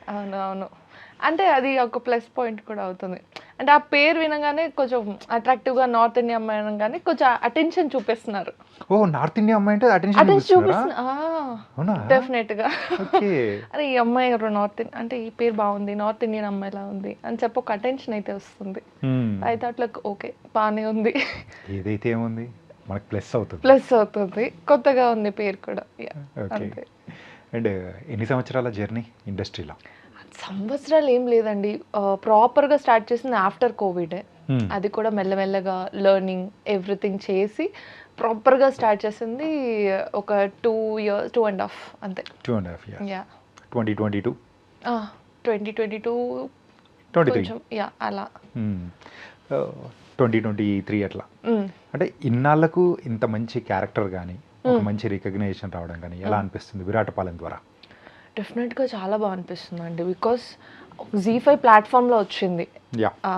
అవునవును. అంటే అది ఒక ప్లస్ పాయింట్ కూడా అవుతుంది. అంటే ఆ పేరు వినంగానే కొంచెం అట్రాక్టివ్‌గా నార్త్ ఇండియా అమ్మాయి అనంగానే కొంచెం అటెన్షన్ చూపిస్తున్నారు. ఓహ్! నార్త్ ఇండియా అమ్మాయి అంటే అటెన్షన్ అటెన్షన్ చూపిస్తున్నారా? చూపిస్తున్నా అవునా? డెఫినెట్‌గా. ఓకే. అరే! ఈ అమ్మాయి ఎవరో అంటే ఈ పేరు బావుంది. నార్త్ ఇండియన్ అమ్మాయిలా ఉంది అని చెప్పి ఒక అటెన్షన్ అయితే వస్తుంది. హ్మ్. I thought like okay. బానే ఉంది. ఏదైతే ఏముంది మనకు ప్లస్ అవుతుంది. ప్లస్ అవుతుంది. కొత్తగా ఉంది పేరు కూడా. యాహ్! ఓకే. అంతే. అండ్ ఎన్ని సంవత్సరాల జర్నీ ఇండస్ట్రీలో? సంవత్సరాలు ఏం లేదండి. ప్రాపర్‌గా స్టార్ట్ చేసింది ఆఫ్టర్ కోవిడే. హ్మ్. అది కూడా మెల్లమెల్లగా లెర్నింగ్ ఎవ్రీథింగ్ చేసి ప్రాపర్‌గా స్టార్ట్ చేసింది ఒక 2 ఇయర్స్, 2 ½ అంతే. 2½ ఇయర్స్. యాహ్! 2022, ఆ! 2022 23. కొంచెం యాహ్! అలా. హ్మ్. 2023 అట్లా. హ్మ్. అంటే ఇన్నాళ్ళకు ఇంత మంచి క్యారెక్టర్ గాని, ఒక హ్మ్. మంచి రికగ్నిషన్ రావడం గాని ఎలా అనిపిస్తుంది 'విరాటపాలెం' ద్వారా? డెఫినెట్‌గా చాలా బా అనిపిస్తుందండి. బికాస్ జీ5 ప్లాట్‌ఫార్మ్‌లో వచ్చింది. యాహ్!